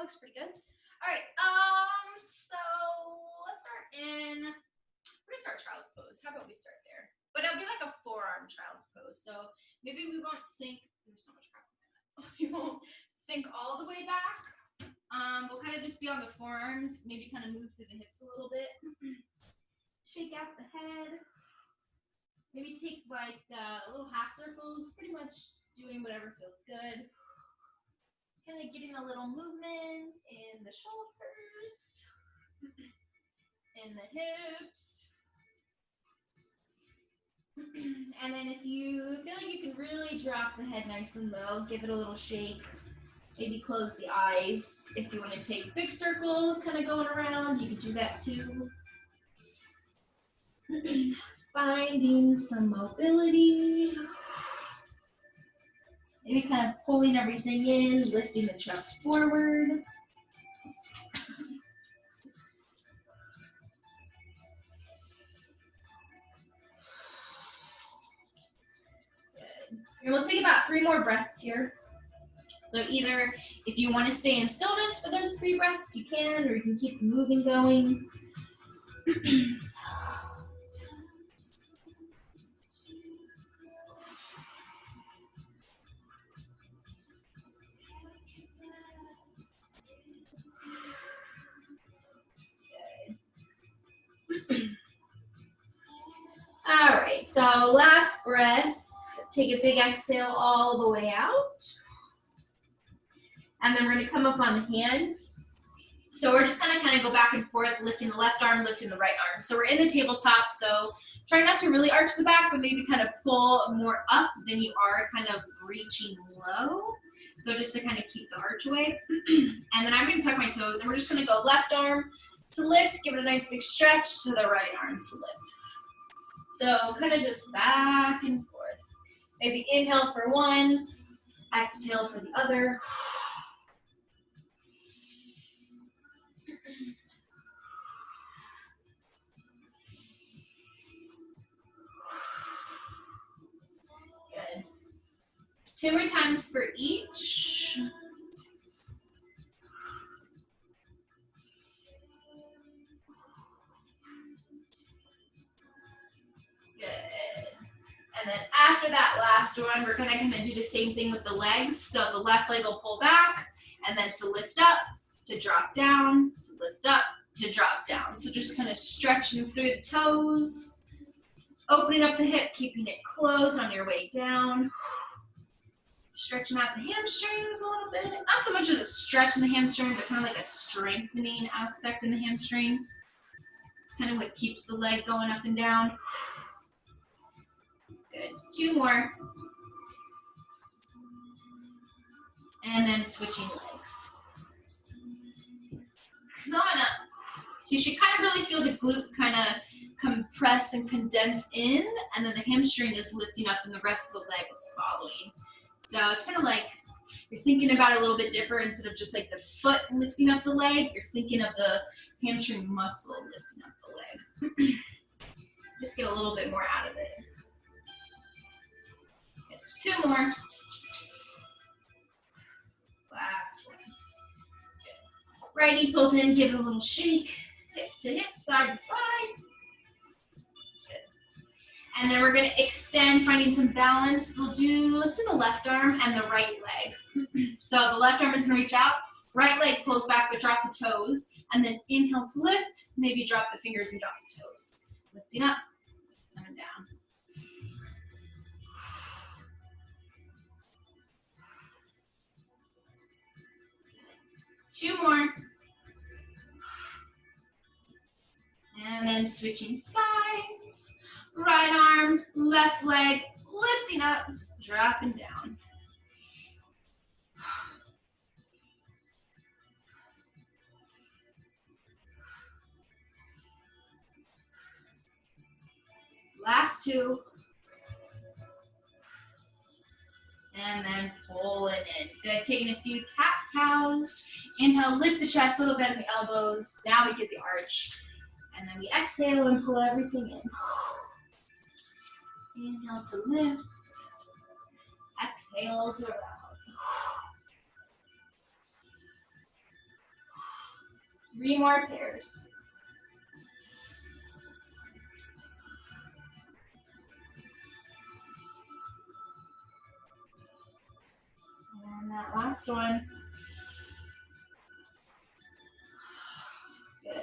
looks pretty good. All right, so let's start we're gonna start child's pose. How about we start there? But it'll be like a forearm child's pose. So maybe we won't sink, there's so much crap in that. We won't sink all the way back. We'll kind of just be on the forearms, maybe kind of move through the hips a little bit. Shake out the head. Maybe take like little half circles, pretty much doing whatever feels good. Kind of getting a little movement in the shoulders, in the hips. And then if you feel like you can really drop the head nice and low, give it a little shake. Maybe close the eyes. If you want to take big circles kind of going around, you can do that too. Finding some mobility. Maybe kind of pulling everything in, lifting the chest forward. And we'll take about 3 more breaths here. So either if you want to stay in stillness for those 3 breaths, you can, or you can keep the moving going. All right, so last breath. Take a big exhale all the way out. And then we're going to come up on the hands. So we're just going to kind of go back and forth, lifting the left arm, lifting the right arm. So we're in the tabletop, so try not to really arch the back, but maybe kind of pull more up than you are kind of reaching low. So just to kind of keep the arch away. And then I'm going to tuck my toes, and we're just going to go left arm to lift, give it a nice big stretch, to the right arm to lift. So kind of just back and forth. Maybe inhale for one, exhale for the other. Good. 2 more times for each. Good. And then after that last one, we're gonna kind of do the same thing with the legs. So the left leg will pull back, and then to lift up, to drop down, to lift up, to drop down. So just kind of stretching through the toes, opening up the hip, keeping it closed on your way down. Stretching out the hamstrings a little bit. Not so much as a stretch in the hamstring, but kind of like a strengthening aspect in the hamstring. It's kind of what keeps the leg going up and down. Good. 2 more. And then switching legs. Come on up. So you should kind of really feel the glute kind of compress and condense in, and then the hamstring is lifting up and the rest of the leg is following. So it's kind of like you're thinking about it a little bit different. Instead of just like the foot lifting up the leg, you're thinking of the hamstring muscle lifting up the leg. Just get a little bit more out of it. Good. 2 more. Last one. Good. Right knee pulls in, give it a little shake. Hip to hip, side to side. And then we're going to extend, finding some balance. Let's do the left arm and the right leg. So the left arm is going to reach out, right leg pulls back, but drop the toes. And then inhale to lift, maybe drop the fingers and drop the toes. Lifting up, coming down. Two more. And then switching sides. Right arm, left leg, lifting up, dropping down. Last 2. And then pull it in. Good. Taking a few cat-cows. Inhale, lift the chest, a little bit of the elbows. Now we get the arch. And then we exhale and pull everything in. Inhale to lift. Exhale to round. 3 more pairs. And that last one. Good.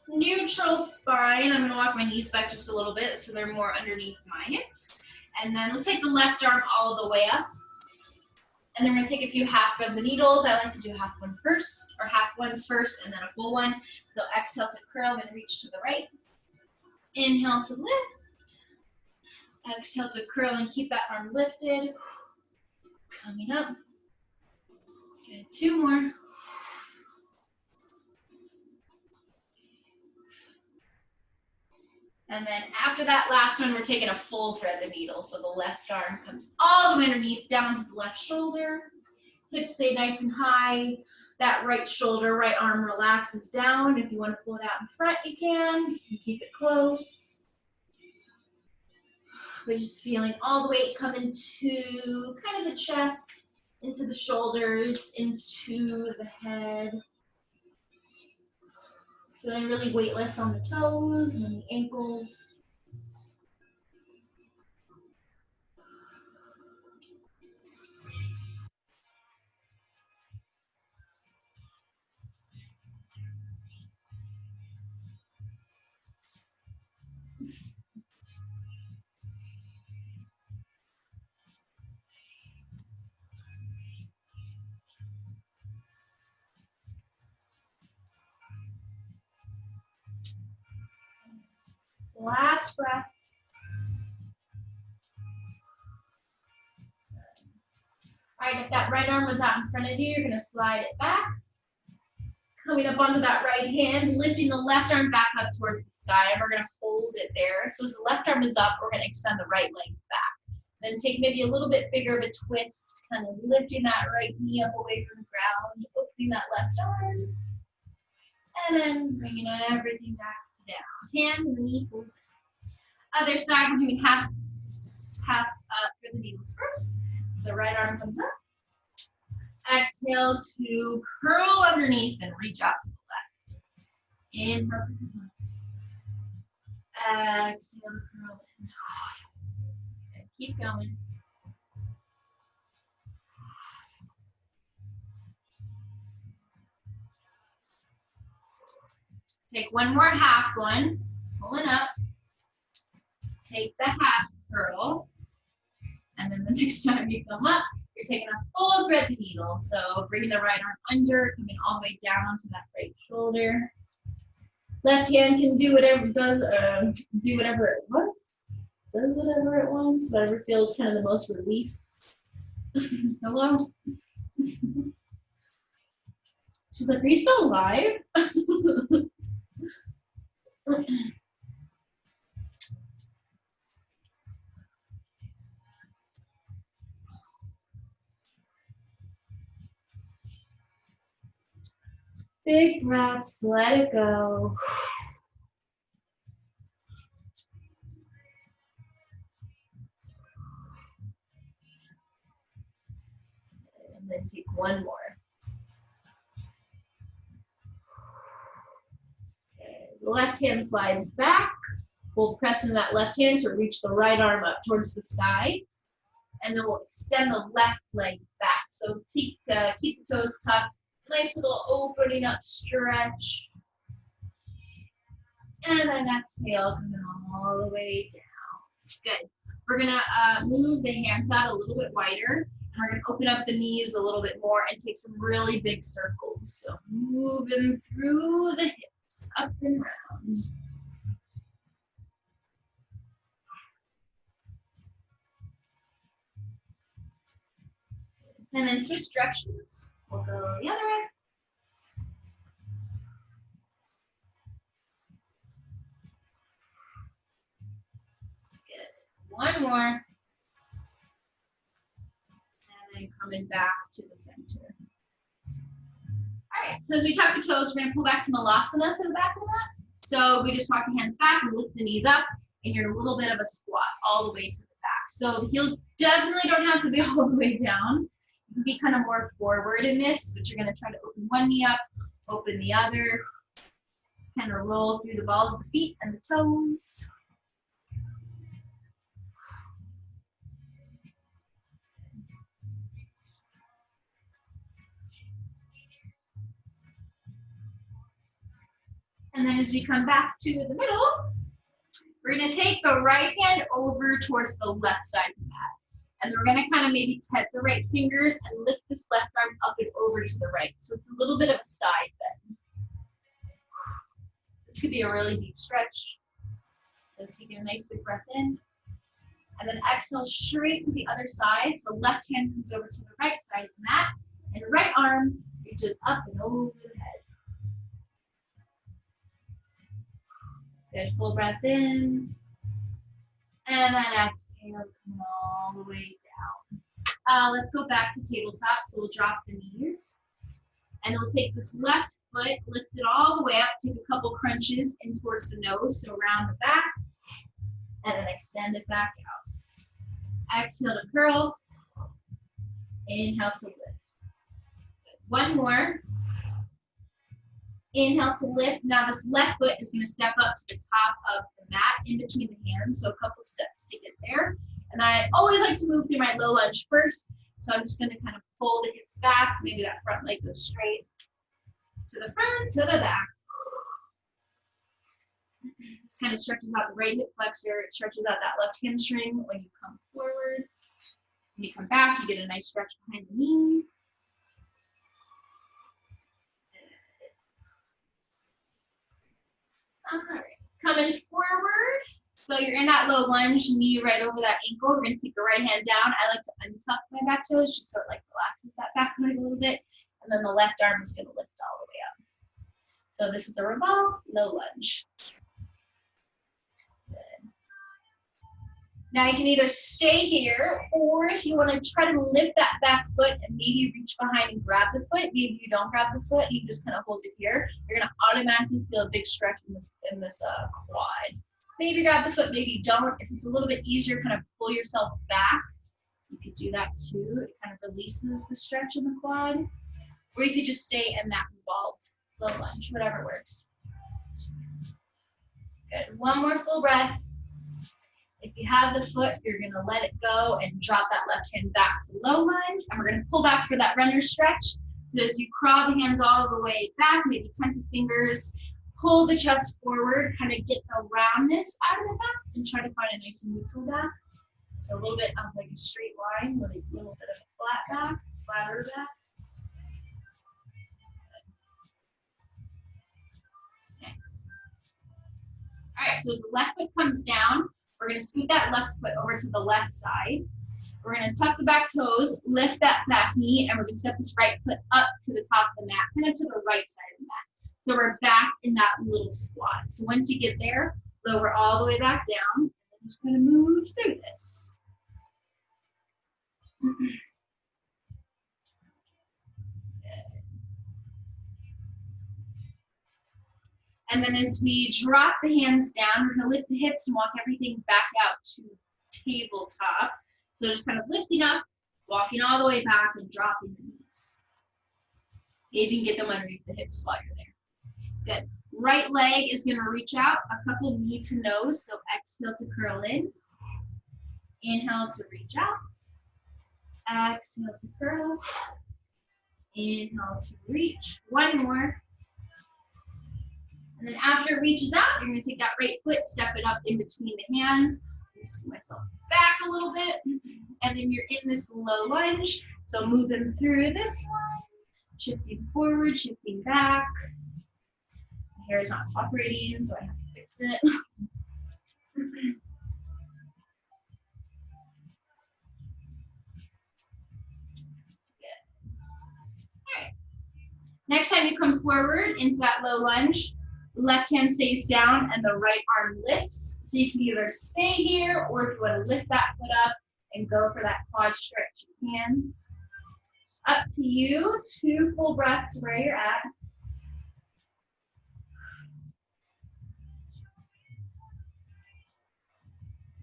Neutral spine. I'm going to walk my knees back just a little bit so they're more underneath my hips. And then let's take the left arm all the way up. And then we're going to take a few half of the needles. I like to do half one first, or half ones first, and then a full one. So exhale to curl and reach to the right. Inhale to lift. Exhale to curl and keep that arm lifted. Coming up. Good. 2 more. And then after that last one, we're taking a full thread the needle. So the left arm comes all the way underneath, down to the left shoulder. Hips stay nice and high. That right shoulder, right arm relaxes down. If you want to pull it out in front, you can. You can keep it close. We're just feeling all the weight come into kind of the chest, into the shoulders, into the head. Feeling really weightless on the toes and on the ankles. Last breath. All right, if that right arm was out in front of you, you're gonna slide it back. Coming up onto that right hand, lifting the left arm back up towards the sky, and we're gonna hold it there. So as the left arm is up, we're gonna extend the right leg back. Then take maybe a little bit bigger of a twist, kind of lifting that right knee up away from the ground, opening that left arm, and then bringing everything back down. Hand and the knee pulls in. Other side, we're doing half through the needles first. So right arm comes up. Exhale to curl underneath and reach out to the left. Inhale to come up. Exhale to curl in. And keep going. Take one more half one. Pulling up. Take the half curl. And then the next time you come up, you're taking a full thread the needle. So bringing the right arm under, coming all the way down onto that right shoulder. Left hand can do whatever it does, do whatever it wants. Does whatever it wants, whatever feels kind of the most release. Hello? She's like, are you still alive? Big breaths, let it go. And then take one more. Okay. The left hand slides back. We'll press into that left hand to reach the right arm up towards the sky. And then we'll extend the left leg back. So keep the toes tucked. Nice little opening up stretch. And then exhale, coming all the way down. Good. We're gonna move the hands out a little bit wider. And we're gonna open up the knees a little bit more and take some really big circles. So moving through the hips, up and round. And then switch directions. We'll go the other way. Good. One more. And then coming back to the center. All right, so as we tuck the toes, we're gonna pull back to Malasana to the back of the mat. So we just walk the hands back and lift the knees up, and you're in a little bit of a squat all the way to the back. So the heels definitely don't have to be all the way down. You can be kind of more forward in this, but you're gonna try to open one knee up, open the other, Kind of roll through the balls of the feet and the toes. And then as we come back to the middle, we're going to take the right hand over towards the left side of the mat. And we're going to kind of maybe tap the right fingers and lift this left arm up and over to the right. So it's a little bit of a side bend. This could be a really deep stretch. So taking a nice big breath in. And then exhale straight to the other side. So left hand comes over to the right side of the mat. And the right arm reaches up and over the head. Good, full breath in. And then exhale, come all the way down. Let's go back to tabletop. So we'll drop the knees. And we'll take this left foot, lift it all the way up, take a couple crunches in towards the nose, so around the back. And then extend it back out. Exhale to curl. Inhale to lift. One more. Inhale to lift. Now this left foot is going to step up to the top of the mat in between the hands. So a couple steps to get there. And I always like to move through my low lunge first. So I'm just going to kind of pull the hips back. Maybe that front leg goes straight to the front, to the back. This kind of stretches out the right hip flexor. It stretches out that left hamstring when you come forward. When you come back, you get a nice stretch behind the knee. All right, coming forward. So you're in that low lunge, knee right over that ankle. We're gonna keep the right hand down. I like to untuck my back toes, just so it like relaxes that back leg a little bit. And then the left arm is gonna lift all the way up. So this is the revolved low lunge. Good. Now you can either stay here, or if you wanna try to lift that back foot and maybe reach behind and grab the foot, maybe you don't grab the foot, you just kind of hold it here. You're gonna automatically feel a big stretch in this quad. Maybe grab the foot, maybe don't. If it's a little bit easier, kind of pull yourself back. You could do that too. It kind of releases the stretch in the quad. Or you could just stay in that revolved low lunge, whatever works. Good. One more full breath. If you have the foot, you're going to let it go and drop that left hand back to low lunge. And we're going to pull back for that runner stretch. So as you crawl the hands all the way back, maybe 10 fingers, pull the chest forward, kind of get the roundness out of the back and try to find a nice neutral back. So a little bit of like a straight line with a little bit of a flat back, flatter back. Nice. All right, so as the left foot comes down, we're going to scoot that left foot over to the left side. We're going to tuck the back toes, lift that back knee, and we're going to step this right foot up to the top of the mat, kind of to the right side of the mat. So we're back in that little squat. So once you get there, lower all the way back down, and then just going to move through this. And then as we drop the hands down, we're going to lift the hips and walk everything back out to tabletop. So just kind of lifting up, walking all the way back, and dropping the knees. Maybe you can get them underneath the hips while you're there. Good. Right leg is going to reach out, a couple knee to nose, so exhale to curl in. Inhale to reach out. Exhale to curl. Inhale to reach. One more. And then after it reaches out, you're going to take that right foot, step it up in between the hands. I'm going to scoot myself back a little bit. And then you're in this low lunge. So moving through this one, shifting forward, shifting back. My hair is not cooperating, so I have to fix it. All right. Next time you come forward into that low lunge, left hand stays down and the right arm lifts. So you can either stay here, or if you want to lift that foot up and go for that quad stretch, you can. Up to you, 2 full breaths where you're at.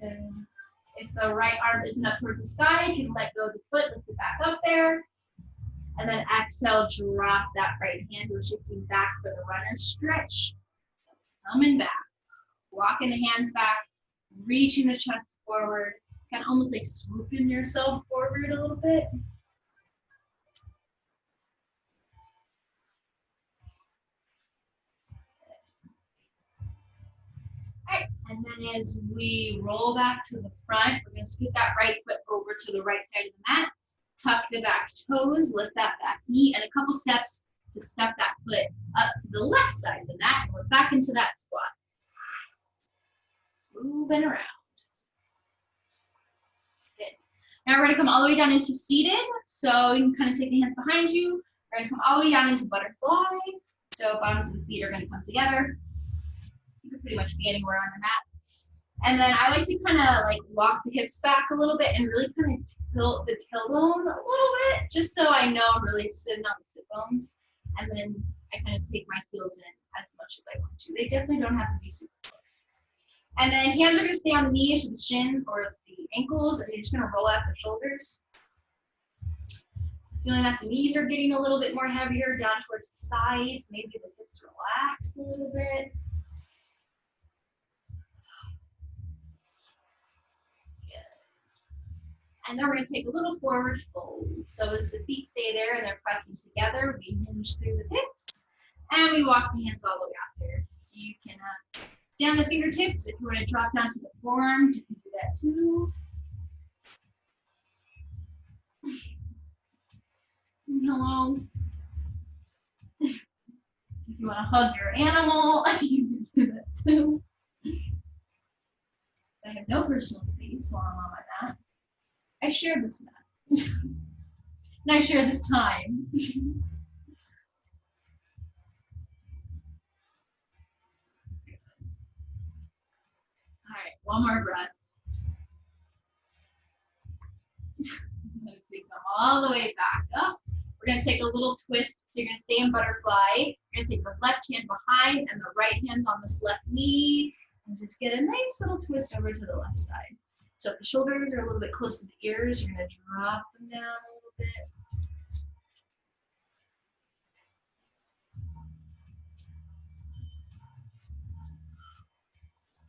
And if the right arm isn't up towards the sky, you can let go of the foot, lift it back up there. And then exhale, drop that right hand. We're shifting back for the runner stretch. coming back, walking the hands back, reaching the chest forward, kind of almost like swooping yourself forward a little bit. All right, and then as we roll back to the front, we're gonna scoot that right foot over to the right side of the mat, tuck the back toes, lift that back knee, and a couple steps to step that foot up to the left side of the mat, and we're back into that squat. Moving around. Good. Now we're gonna come all the way down into seated, so you can kind of take the hands behind you. We're gonna come all the way down into butterfly, so bottoms of the feet are gonna come together. You can pretty much be anywhere on the mat. And then I like to kind of like walk the hips back a little bit and really kind of tilt the tailbone a little bit, just so I know I'm really sitting on the sit bones. And then I kind of take my heels in as much as I want to. They definitely don't have to be super close. And then hands are going to stay on the knees, the shins, or the ankles, and you're just going to roll out the shoulders. So feeling that the knees are getting a little bit more heavier down towards the sides. Maybe the hips relax a little bit. And then we're going to take a little forward fold. So as the feet stay there and they're pressing together, we hinge through the hips, and we walk the hands all the way out there. So you can stay on the fingertips. If you want to drop down to the forearms, you can do that too. Hello. If you want to hug your animal, you can do that too. I have no personal space while I'm on my mat. I share this mat. And I share this time. All right, one more breath. As we come all the way back up, we're going to take a little twist. You're going to stay in butterfly. You're going to take the left hand behind and the right hand's on this left knee, and just get a nice little twist over to the left side. So if the shoulders are a little bit close to the ears, you're going to drop them down a little bit.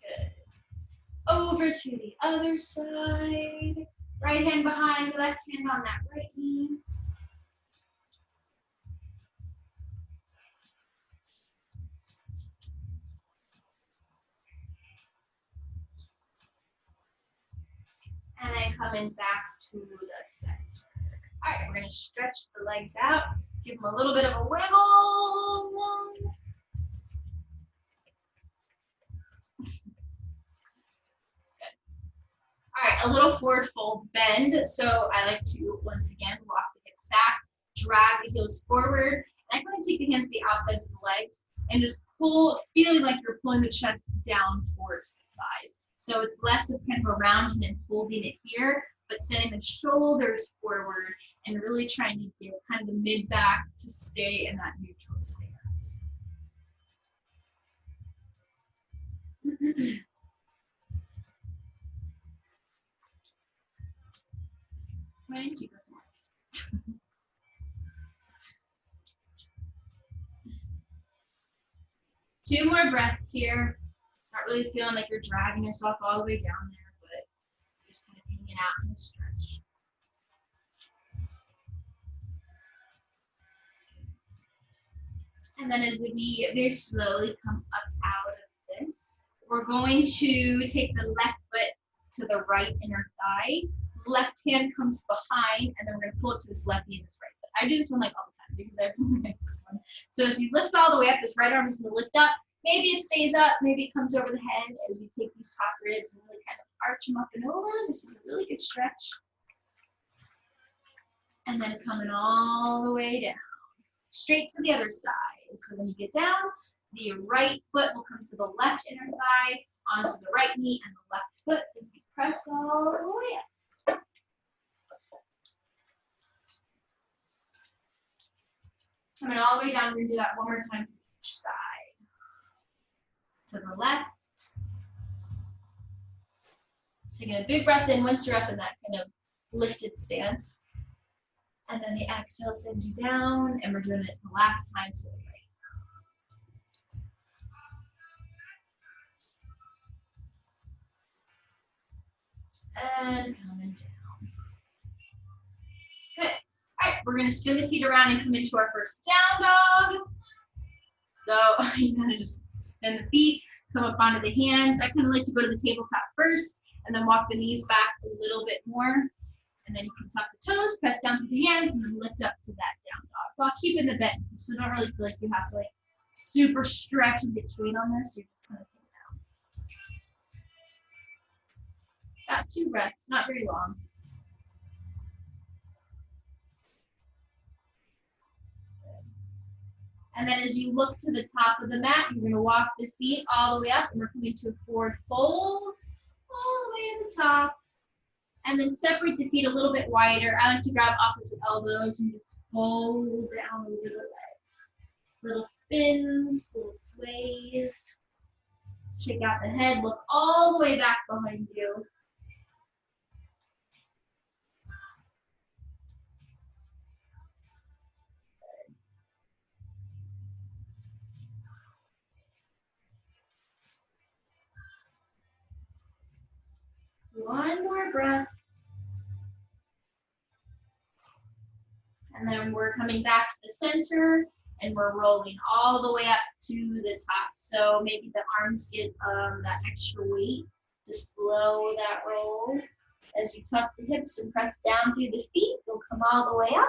Good. Over to the other side. Right hand behind, left hand on that right knee. And then coming back to the center. All right, we're going to stretch the legs out. Give them a little bit of a wiggle. All right, a little forward fold bend. So I like to, once again, walk the hips back, drag the heels forward. And I kind of take the hands to the outsides of the legs and just pull, feeling like you're pulling the chest down towards the thighs. So it's less of kind of a rounding and folding it here, but sending the shoulders forward and really trying to get kind of the mid back to stay in that neutral stance. Thank you so much. Two more breaths here. Not really feeling like you're dragging yourself all the way down there, but just kind of hanging out in the stretch. And then as we very slowly come up out of this, we're going to take the left foot to the right inner thigh. Left hand comes behind, and then we're going to pull it to this left knee and this right foot. I do this one like all the time because I really like this one. So as you lift all the way up, this right arm is going to lift up. Maybe it stays up, maybe it comes over the head as you take these top ribs and really kind of arch them up and over. This is a really good stretch. And then coming all the way down, straight to the other side. So when you get down, the right foot will come to the left inner thigh, onto the right knee, and the left foot as you press all the way up. Coming all the way down, we're going to do that one more time to each side. To the left. Taking a big breath in once you're up in that kind of lifted stance. And then the exhale sends you down, and we're doing it the last time to the right. And coming down. Good. All right, we're gonna spin the feet around and come into our first down dog. So you gotta just spin the feet, come up onto the hands. I kind of like to go to the tabletop first and then walk the knees back a little bit more. And then you can tuck the toes, press down through the hands, and then lift up to that down dog while keeping the bend. So don't really feel like you have to like super stretch and get straight on this. You're just kind of down. About 2 reps, not very long. And then as you look to the top of the mat, you're gonna walk the feet all the way up, and we're coming to a forward fold, all the way to the top. And then separate the feet a little bit wider. I like to grab opposite elbows and just fold down over the legs. Little spins, little sways. Shake out the head, look all the way back behind you. One more breath. And then we're coming back to the center and we're rolling all the way up to the top. So maybe the arms get that extra weight to slow that roll. As you tuck the hips and press down through the feet, they'll come all the way up.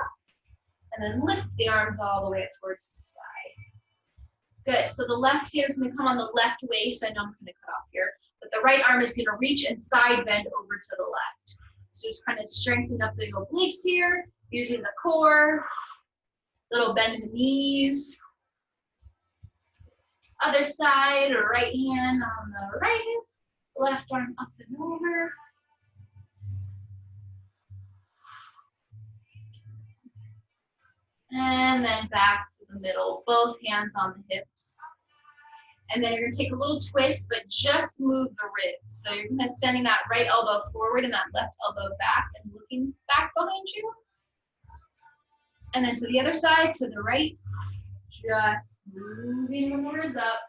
And then lift the arms all the way up towards the sky. Good, so the left hand is gonna come on the left waist. I know I'm gonna cut off here, but the right arm is gonna reach and side bend over to the left. So just kind of strengthen up the obliques here, using the core, little bend in the knees. Other side, or right hand on the right hip, left arm up and over. And then back to the middle, both hands on the hips. And then you're gonna take a little twist, but just move the ribs. So you're gonna sending that right elbow forward and that left elbow back and looking back behind you. And then to the other side, to the right, just moving the words up.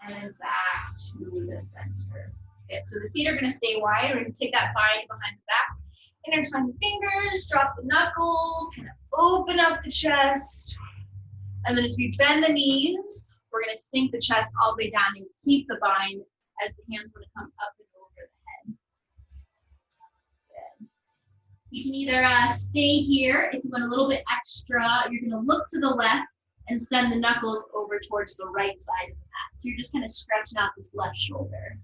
And back to the center. Okay, so the feet are gonna stay wide. We're gonna take that bind behind the back. Intertwine the fingers, drop the knuckles, kind of open up the chest. And then as we bend the knees, we're gonna sink the chest all the way down and keep the bind as the hands wanna come up and over the head. Good. You can either stay here, if you want a little bit extra, you're gonna look to the left and send the knuckles over towards the right side of the mat. So you're just kind of stretching out this left shoulder.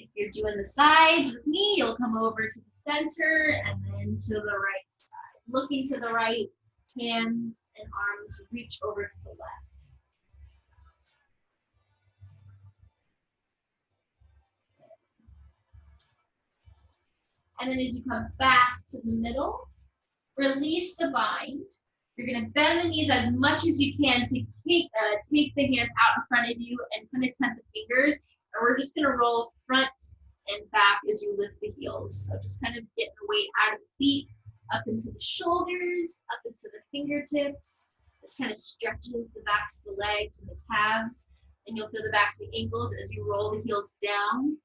If you're doing the sides with me, you'll come over to the center and then to the right side. Looking to the right, hands and arms reach over to the left. And then as you come back to the middle, release the bind. You're gonna bend the knees as much as you can to take the hands out in front of you and kind of tent the fingers. And we're just gonna roll front and back as you lift the heels. So just kind of get the weight out of the feet, up into the shoulders, up into the fingertips. This kind of stretches the backs of the legs and the calves. And you'll feel the backs of the ankles as you roll the heels down.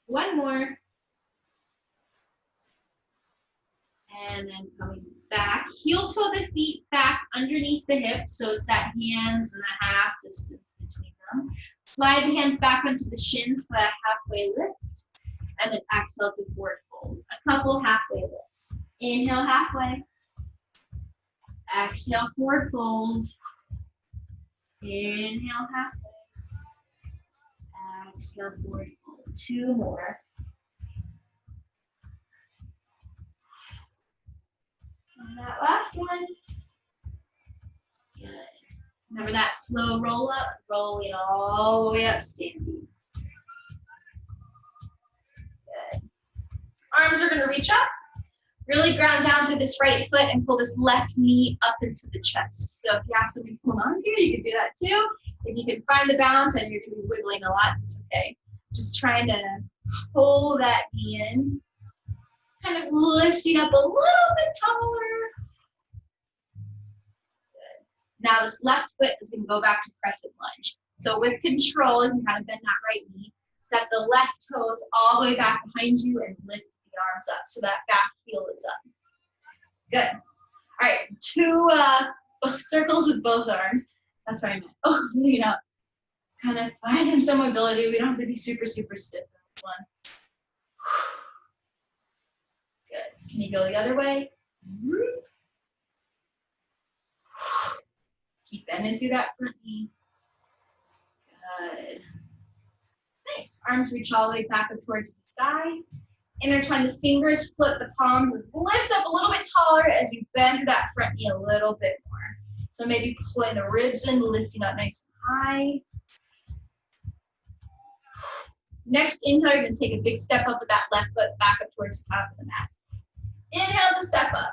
One more. And then coming back, heel toe the feet back underneath the hips. So it's that hands and a half distance between them. Slide the hands back onto the shins for that halfway lift. And then exhale to forward fold. A couple halfway lifts. Inhale halfway. Exhale forward fold. Inhale halfway. Exhale forward fold. 2 more. And that last one. Good. Remember that slow roll up, rolling all the way up, standing. Good. Arms are gonna reach up. Really ground down to this right foot and pull this left knee up into the chest. So if you have something to hold on to, you can do that too. If you can find the balance and you're gonna be wiggling a lot, it's okay. Just trying to Pull that knee in. Kind of lifting up a little bit taller. Good. Now this left foot is going to go back to crescent lunge. So with control, you can kind of bend that right knee. Set the left toes all the way back behind you and lift the arms up so that back heel is up. Good. All right, 2 circles with both arms. That's what I meant. Oh, you know, kind of finding some mobility. We don't have to be super, super stiff in this one. Good. Can you go the other way? Keep bending through that front knee. Good. Nice. Arms reach all the way back up towards the side. Intertwine the fingers, flip the palms, and lift up a little bit taller as you bend through that front knee a little bit more. So maybe pulling the ribs in, lifting up nice and high. Next inhale, you're going to take a big step up with that left foot back up towards the top of the mat. Inhale to step up.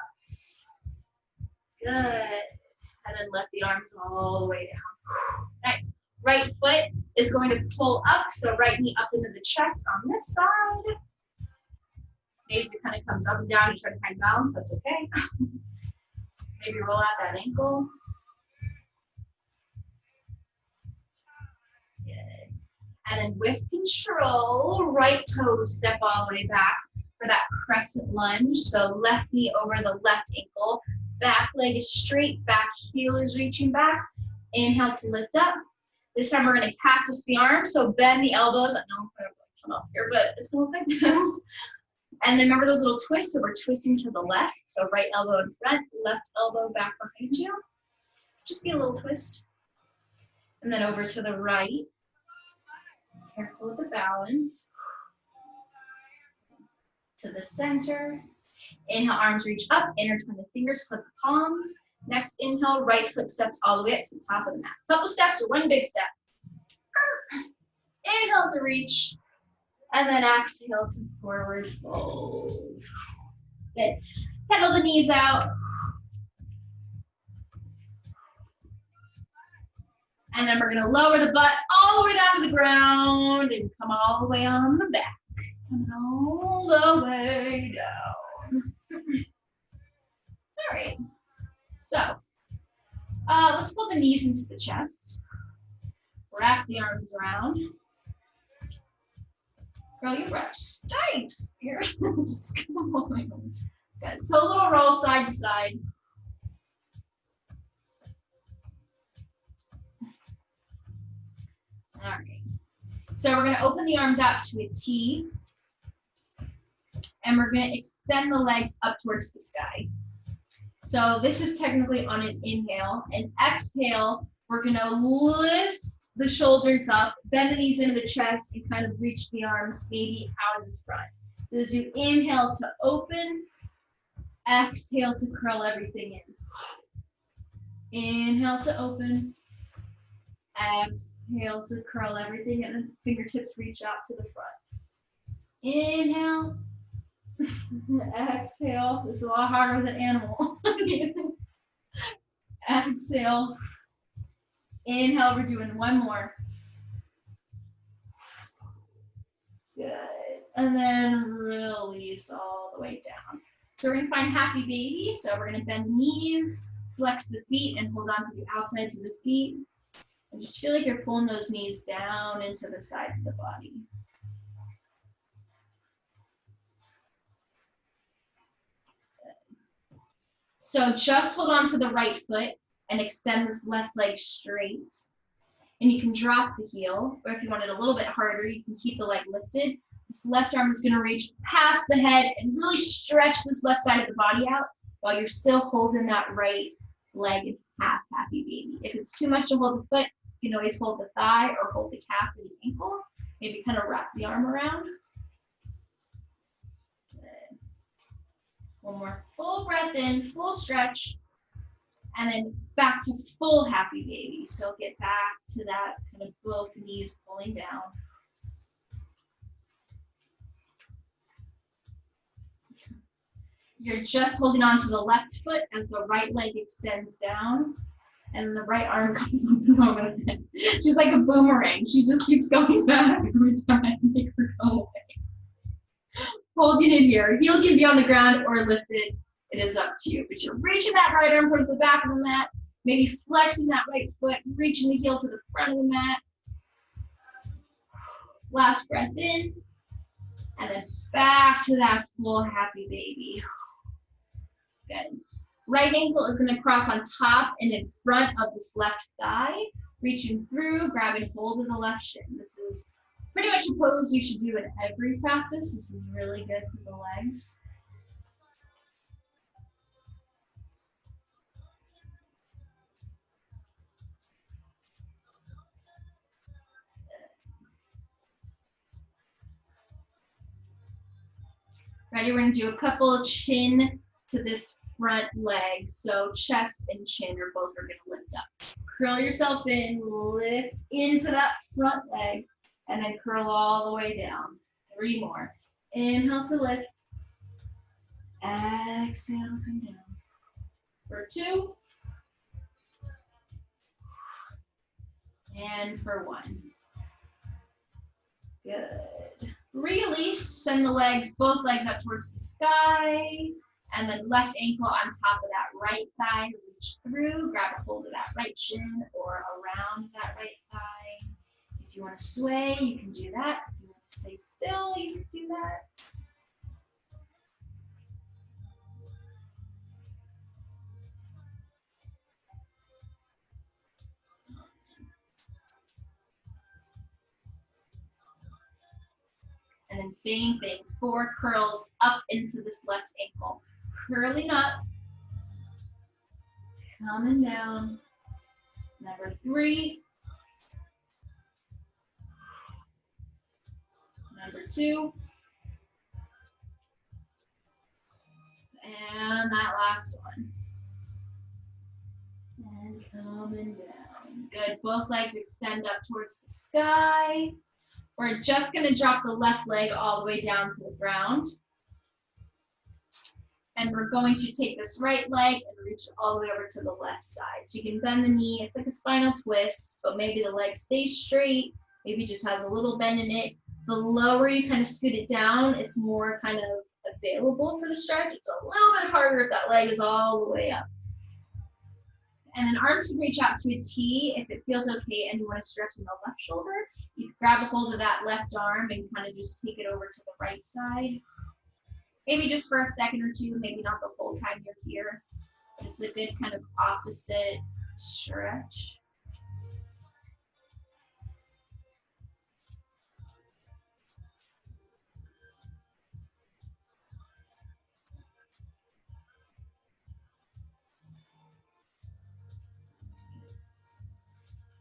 Good. And then let the arms all the way down. Nice. Right foot is going to pull up, so right knee up into the chest on this side. Maybe it kind of comes up and down, you try to find balance, that's okay. Maybe roll out that ankle. Good. And then with control, right toe step all the way back for that crescent lunge. So left knee over the left ankle, back leg is straight, back heel is reaching back. Inhale to lift up. This time we're going to cactus the arms, so bend the elbows. I know I'm going to off here, but it's going to look like this. And then remember those little twists, so we're twisting to the left. So right elbow in front, left elbow back behind you. Just get a little twist. And then over to the right. Careful with the balance. To the center. Inhale, arms reach up, intertwine the fingers, flip the palms. Next inhale, right foot steps all the way up to the top of the mat. Couple steps or one big step. Inhale to reach, and then exhale to forward fold. Good. Pedal the knees out. And then we're gonna lower the butt all the way down to the ground and come all the way on the back. Come all the way down. All right. So, let's pull the knees into the chest. Wrap the arms around. Girl, your breath stinks. Here. Come on. Good. So a little roll side to side. All right. So we're going to open the arms out to a T. And we're going to extend the legs up towards the sky. So this is technically on an inhale. And exhale, we're going to lift the shoulders up, bend the knees into the chest, and kind of reach the arms maybe out in front. So as you inhale to open, exhale to curl everything in. Inhale to open, exhale to curl everything in, and fingertips reach out to the front. Inhale. Exhale. This is a lot harder with an animal. Exhale. Inhale, we're doing one more. Good. And then release all the way down. So we're going to find happy baby. So we're going to bend the knees, flex the feet, and hold on to the outsides of the feet. And just feel like you're pulling those knees down into the sides of the body. So just hold on to the right foot and extend this left leg straight. And you can drop the heel, or if you want it a little bit harder, you can keep the leg lifted. This left arm is going to reach past the head and really stretch this left side of the body out while you're still holding that right leg in half happy baby. If it's too much to hold the foot, you can always hold the thigh or hold the calf and the ankle. Maybe kind of wrap the arm around. Good. One more full breath in, full stretch. And then back to full happy baby. So get back to that kind of both knees pulling down. You're just holding on to the left foot as the right leg extends down. And the right arm comes up and over the head. She's like a boomerang. She just keeps going back every time. Make her go away. holding it here. Heel can be on the ground or lifted. It is up to you. But you're reaching that right arm towards the back of the mat, maybe flexing that right foot, reaching the heel to the front of the mat. Last breath in, and then back to that full happy baby. Good. Right ankle is going to cross on top and in front of this left thigh, reaching through, grabbing hold of the left shin. This is pretty much a pose you should do in every practice. This is really good for the legs. Ready? We're going to do a couple chin to this front leg. So chest and chin are both going to lift up. Curl yourself in, lift into that front leg, and then curl all the way down. 3 more. Inhale to lift. Exhale, come down. For 2. And for 1. Good. Release, send the legs, both legs up towards the sky, and then left ankle on top of that right thigh. Reach through, grab a hold of that right shin or around that right thigh. If you want to sway, you can do that. If you want to stay still, you can do that. And then same thing, 4 curls up into this left ankle. Curling up, coming down. Number 3. Number 2. And that last one. And coming down. Good, both legs extend up towards the sky. We're just gonna drop the left leg all the way down to the ground. And we're going to take this right leg and reach it all the way over to the left side. So you can bend the knee, it's like a spinal twist, but maybe the leg stays straight, maybe just has a little bend in it. The lower you kind of scoot it down, it's more kind of available for the stretch. It's a little bit harder if that leg is all the way up. And then arms can reach out to a T if it feels okay and you want to stretch in the left shoulder. You can grab a hold of that left arm and kind of just take it over to the right side. Maybe just for a second or 2, maybe not the whole time you're here. It's a good kind of opposite stretch.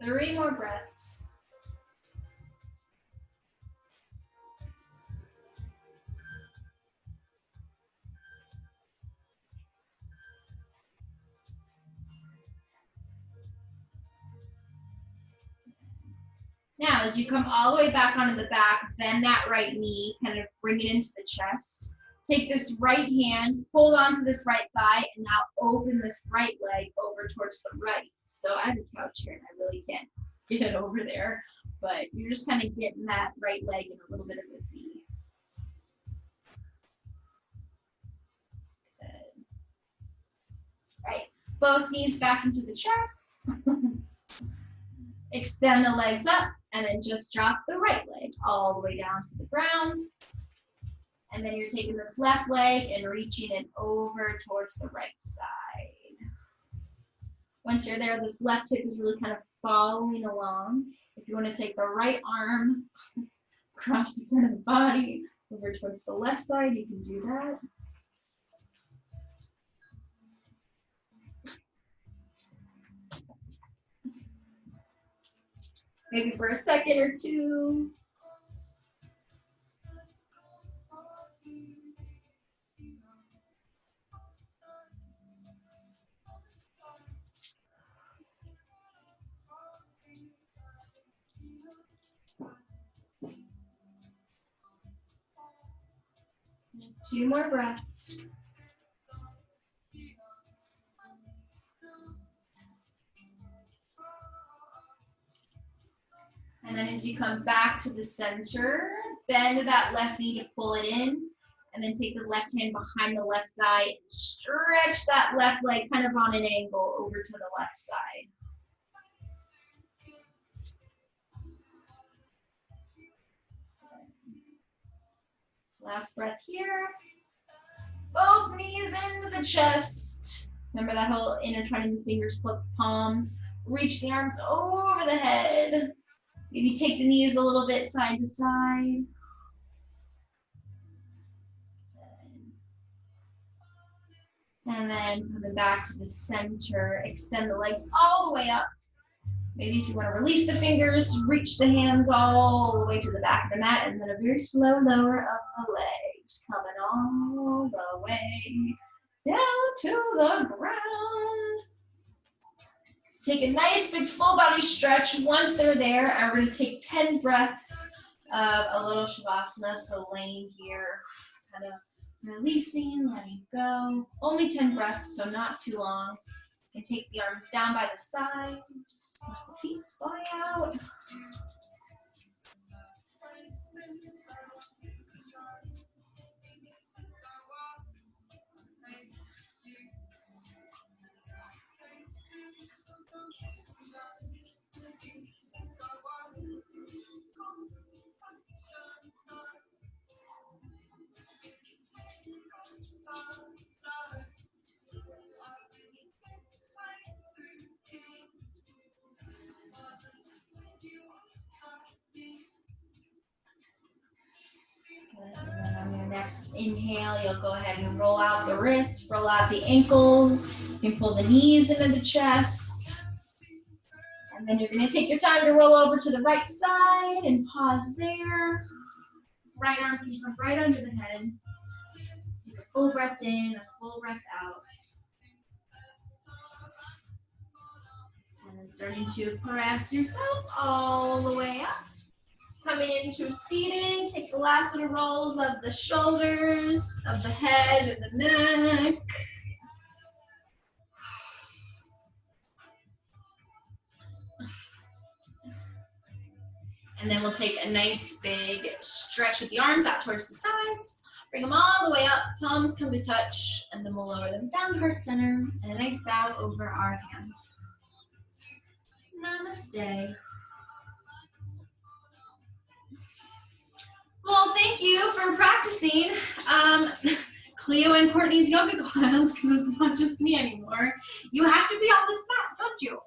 Three more breaths. Now, as you come all the way back onto the back, bend that right knee, kind of bring it into the chest. Take this right hand, hold on to this right thigh, and now open this right leg over towards the right. So I have a couch here, and I really can't get it over there, but you're just kind of getting that right leg in a little bit of a V. Good. Right, both knees back into the chest. Extend the legs up, and then just drop the right leg all the way down to the ground. And then you're taking this left leg and reaching it over towards the right side. Once you're there, this left hip is really kind of following along. If you want to take the right arm across the front of the body over towards the left side, you can do that. Maybe for a second or 2. Two more breaths. And then as you come back to the center, bend that left knee to pull it in, And then take the left hand behind the left thigh, stretch that left leg kind of on an angle over to the left side. Last breath here. Both knees into the chest. Remember that whole intertwining the fingers, flip the palms. Reach the arms over the head. Maybe take the knees a little bit side to side. And then coming back to the center, extend the legs all the way up. Maybe if you want to release the fingers, reach the hands all the way to the back of the mat, and then a very slow lower of the legs, coming all the way down to the ground. Take a nice big full body stretch. Once they're there, I'm going to take 10 breaths of a little Shavasana, so laying here, kind of releasing, letting go. Only 10 breaths, so not too long. You can take the arms down by the sides, let the feet fly out. And then on your next inhale, you'll go ahead and roll out the wrists, roll out the ankles. You can pull the knees into the chest. And then you're going to take your time to roll over to the right side and pause there. Right arm can come right under the head. Take a full breath in, a full breath out. And then starting to press yourself all the way up. Coming into seating, take the last little rolls of the shoulders, of the head, and the neck. And then we'll take a nice big stretch with the arms out towards the sides. Bring them all the way up, palms come to touch, and then we'll lower them down to heart center, and a nice bow over our hands. Namaste. Well, thank you for practicing Cleo and Courtney's yoga class, because it's not just me anymore. You have to be on this mat, don't you?